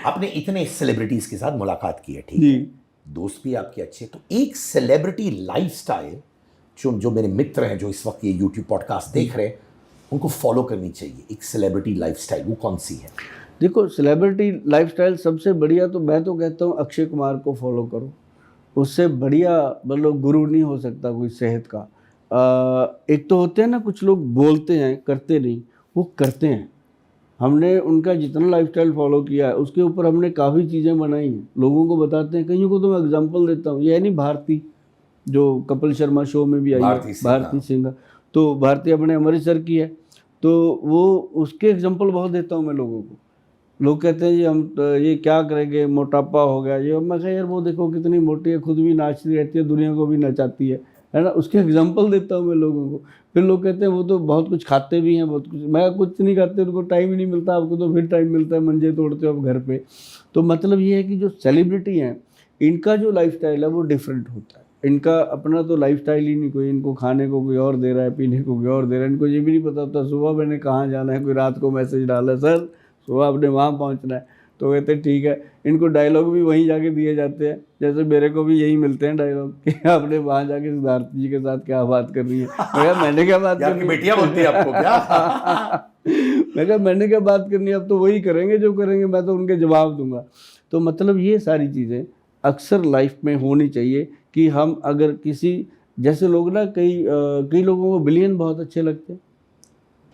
आपने इतने सेलिब्रिटीज के साथ मुलाकात की है, ठीक जी। है, दोस्त भी आपके अच्छे, तो एक सेलिब्रिटी लाइफस्टाइल जो मेरे मित्र हैं जो इस वक्त ये यूट्यूब पॉडकास्ट देख रहे हैं, उनको फॉलो करनी चाहिए, एक सेलिब्रिटी लाइफस्टाइल, वो कौन सी है? देखो, सेलिब्रिटी लाइफस्टाइल सबसे बढ़िया तो मैं तो कहता हूँ अक्षय कुमार को फॉलो करो। उससे बढ़िया मतलब गुरु नहीं हो सकता कोई सेहत का। एक तो होते हैं ना कुछ लोग बोलते हैं करते नहीं, वो करते हैं। हमने उनका जितना लाइफस्टाइल फॉलो किया है उसके ऊपर हमने काफ़ी चीज़ें बनाई हैं, लोगों को बताते हैं। कईयों को तो मैं एग्जांपल देता हूँ, ये है नहीं भारती जो कपिल शर्मा शो में भी आई है, भारती सिंह, तो भारती अपने अमृतसर की है, तो वो उसके एग्जांपल बहुत देता हूँ मैं लोगों को। लोग कहते हैं जी हम ये क्या करेंगे, मोटापा हो गया ये, मैं कहा यार वो देखो कितनी मोटी है, खुद भी नाचती रहती है, दुनिया को भी नचाती है ना, उसके एग्जांपल देता हूँ मैं लोगों को। फिर लोग कहते हैं वो तो बहुत कुछ खाते भी हैं, बहुत कुछ। मैं कुछ नहीं खाते, उनको टाइम ही नहीं मिलता, आपको तो फिर टाइम मिलता है, मंजे तोड़ते हो आप घर पे। तो मतलब ये है कि जो सेलिब्रिटी हैं इनका जो लाइफस्टाइल है वो डिफरेंट होता है। इनका अपना तो लाइफस्टाइल ही नहीं कोई, इनको खाने को कोई और दे रहा है, पीने को कोई और दे रहा है, इनको ये भी नहीं पता होता सुबह मैंने कहाँ जाना है, कोई रात को मैसेज डाला सर सुबह आपने वहाँ पहुँचना है, तो कहते ठीक है। इनको डायलॉग भी वहीं जाके दिए जाते हैं, जैसे मेरे को भी यही मिलते हैं डायलॉग कि आपने वहाँ जाके सिद्धार्थ जी के साथ क्या बात करनी है। मैं कहा मैंने क्या बात करनी है, बेटियां बोलती है आपको क्या? मैं कहा मैंने क्या बात करनी है, अब तो वही करेंगे जो करेंगे, मैं तो उनके जवाब दूंगा। तो मतलब ये सारी चीज़ें अक्सर लाइफ में होनी चाहिए कि हम अगर किसी जैसे लोग ना कई लोगों को बिलियन बहुत अच्छे लगते हैं,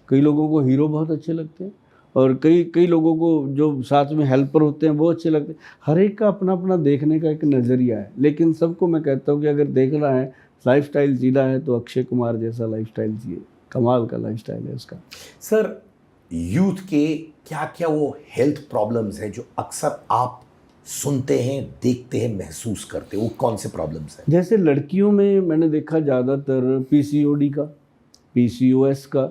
कई लोगों को हीरो बहुत अच्छे लगते हैं, और कई लोगों को जो साथ में हेल्पर होते हैं वो अच्छे लगते हैं। हर एक का अपना अपना देखने का एक नज़रिया है, लेकिन सबको मैं कहता हूँ कि अगर देखना है लाइफस्टाइल जीना है तो अक्षय कुमार जैसा लाइफस्टाइल जिए, कमाल का लाइफस्टाइल है उसका। सर, यूथ के क्या क्या वो हेल्थ प्रॉब्लम्स हैं जो अक्सर आप सुनते हैं, देखते हैं, महसूस करते हैं, वो कौन से प्रॉब्लम्स हैं? जैसे लड़कियों में मैंने देखा ज़्यादातर पीसीओडी का, पीसीओएस का,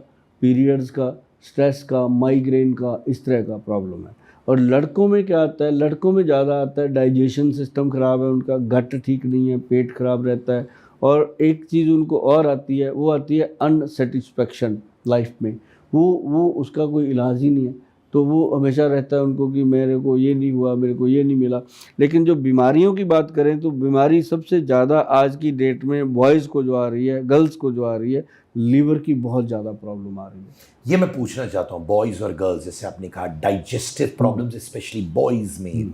पीरियड्स का, स्ट्रेस का, माइग्रेन का, इस तरह का प्रॉब्लम है। और लड़कों में क्या आता है, लड़कों में ज़्यादा आता है डाइजेशन सिस्टम ख़राब है उनका, गट ठीक नहीं है, पेट खराब रहता है। और एक चीज़ उनको और आती है, वो आती है अनसेटिस्फैक्शन लाइफ में, वो उसका कोई इलाज ही नहीं है। तो वो हमेशा रहता है उनको कि मेरे को ये नहीं हुआ, मेरे को ये नहीं मिला। लेकिन जो बीमारियों की बात करें तो बीमारी सबसे ज़्यादा आज की डेट में बॉयज़ को जो आ रही है, गर्ल्स को जो आ रही है, लीवर की बहुत ज़्यादा प्रॉब्लम आ रही है। ये मैं पूछना चाहता हूँ, बॉयज़ और गर्ल्स, जैसे आपने कहा डाइजेस्टिव प्रॉब्लम्स स्पेशली बॉयज़ में,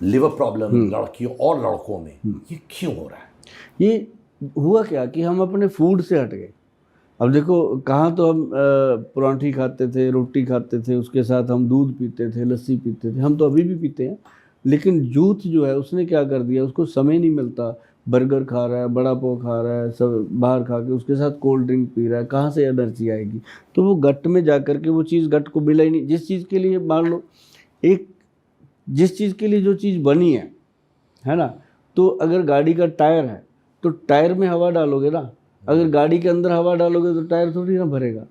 लिवर प्रॉब्लम लड़कियों और लड़कों में, ये क्यों हो रहा है? ये हुआ क्या कि हम अपने फूड से हट गए। अब देखो कहाँ तो हम परांठी खाते थे, रोटी खाते थे, उसके साथ हम दूध पीते थे, लस्सी पीते थे, हम तो अभी भी पीते हैं। लेकिन यूथ जो है उसने क्या कर दिया, उसको समय नहीं मिलता, बर्गर खा रहा है, बड़ा पाव खा रहा है, सब बाहर खा के उसके साथ कोल्ड ड्रिंक पी रहा है, कहाँ से एनर्जी आएगी? तो वो गट में जा कर के वो चीज़ गट को मिला ही नहीं। जिस चीज़ के लिए मान लो जिस चीज़ के लिए जो चीज़ बनी है ना, तो अगर गाड़ी का टायर है तो टायर में हवा डालोगे ना, अगर गाड़ी के अंदर हवा डालोगे तो टायर थोड़ी ना भरेगा।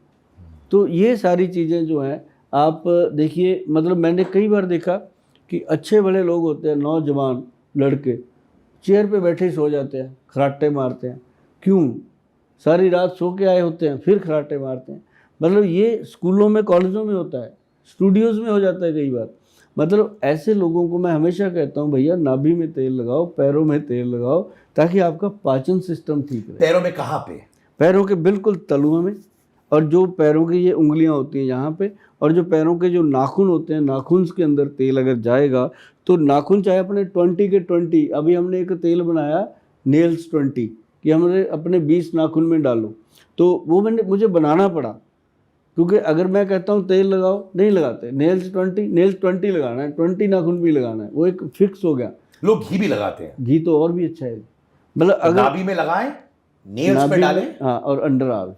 तो ये सारी चीज़ें जो हैं आप देखिए, मतलब मैंने कई बार देखा कि अच्छे बड़े लोग होते हैं, नौजवान लड़के चेयर पे बैठे ही सो जाते हैं, खराटे मारते हैं। क्यों? सारी रात सो के आए होते हैं, फिर खराटे मारते हैं। मतलब ये स्कूलों में, कॉलेजों में होता है, स्टूडियोज़ में हो जाता है कई बार। मतलब ऐसे लोगों को मैं हमेशा कहता हूँ भैया नाभि में तेल लगाओ, पैरों में तेल लगाओ, ताकि आपका पाचन सिस्टम ठीक रहे। पैरों में कहाँ पे? पैरों के बिल्कुल तलुओं में, और जो पैरों की ये उंगलियां होती हैं यहाँ पे, और जो पैरों के जो नाखून होते हैं, नाखून के अंदर तेल अगर जाएगा तो नाखून चाहे अपने 20 के 20, अभी हमने एक तेल बनाया नेल्स 20 कि हमने अपने 20 नाखून में डालो, तो वो मुझे बनाना पड़ा, क्योंकि अगर मैं कहता हूँ तेल लगाओ, नहीं लगाते। नेल्स 20 लगाना है, 20 नाखून भी लगाना है, वो एक फिक्स हो गया। लोग घी भी लगाते हैं, घी तो और भी अच्छा है। मतलब तो अगर नाभि में लगाएं, नेल्स पे डालें, हाँ, और अंडर आर्म्स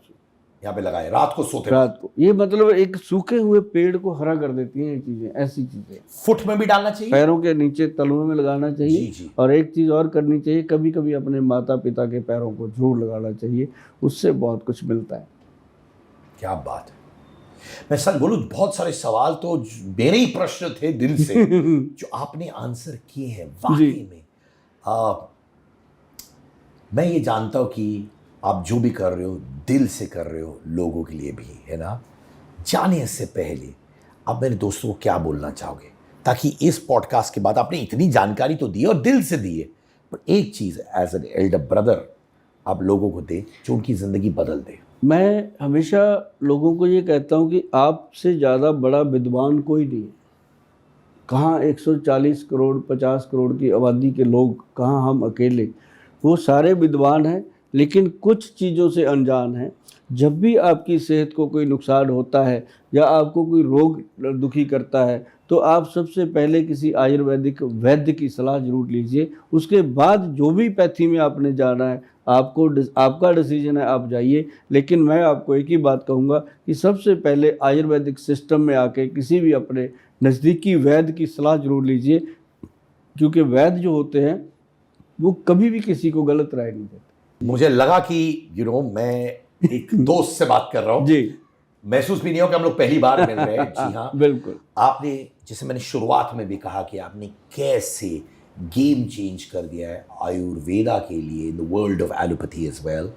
यहाँ पे लगाएं, रात को सोते रात को। ये मतलब एक सूखे हुए पेड़ को हरा कर देती हैं ये चीज़ें, ऐसी चीज़ें। फुट में भी डालना चाहिए, पैरों के नीचे तलुओं में लगाना चाहिए। जी जी। और एक चीज़ और करनी चाहिए, कभी कभी अपने माता पिता के पैरों को जरूर लगाना चाहिए, उससे बहुत कुछ मिलता है। क्या बात है। मैं सच बोलूं, बहुत सारे सवाल तो मेरे ही प्रश्न थे दिल से जो आपने आंसर किए हैं वाकई में। मैं ये जानता हूं कि आप जो भी कर रहे हो दिल से कर रहे हो, लोगों के लिए भी, है ना। जाने से पहले आप मेरे दोस्तों को क्या बोलना चाहोगे? ताकि इस पॉडकास्ट के बाद आपने इतनी जानकारी तो दी और दिल से दी है, पर एक चीज़ एज एन एल्डर ब्रदर आप लोगों को दे जो उनकी ज़िंदगी बदल दे। मैं हमेशा लोगों को ये कहता हूँ कि आपसे ज़्यादा बड़ा विद्वान कोई नहीं है। कहाँ 140 करोड़ 50 करोड़ की आबादी के लोग, कहाँ हम अकेले, वो सारे विद्वान हैं लेकिन कुछ चीज़ों से अनजान हैं। जब भी आपकी सेहत को कोई नुकसान होता है या आपको कोई रोग दुखी करता है तो आप सबसे पहले किसी आयुर्वेदिक वैद्य की सलाह जरूर लीजिए। उसके बाद जो भी पैथी में आपने जाना है आपका डिसीजन है, आप जाइए। लेकिन मैं आपको एक ही बात कहूँगा कि सबसे पहले आयुर्वेदिक सिस्टम में आके किसी भी अपने नज़दीकी वैद्य की सलाह जरूर लीजिए, क्योंकि वैद्य जो होते हैं वो कभी भी किसी को गलत राय नहीं देते। मुझे लगा कि मैं एक दोस्त से बात कर रहा हूँ जी, महसूस भी नहीं हो कि हम लोग पहली बार मिल रहे हैं। जी हाँ, बिल्कुल। आपने, जैसे मैंने शुरुआत में भी कहा कि आपने कैसे गेम चेंज कर दिया है आयुर्वेदा के लिए in the world of allopathy as well.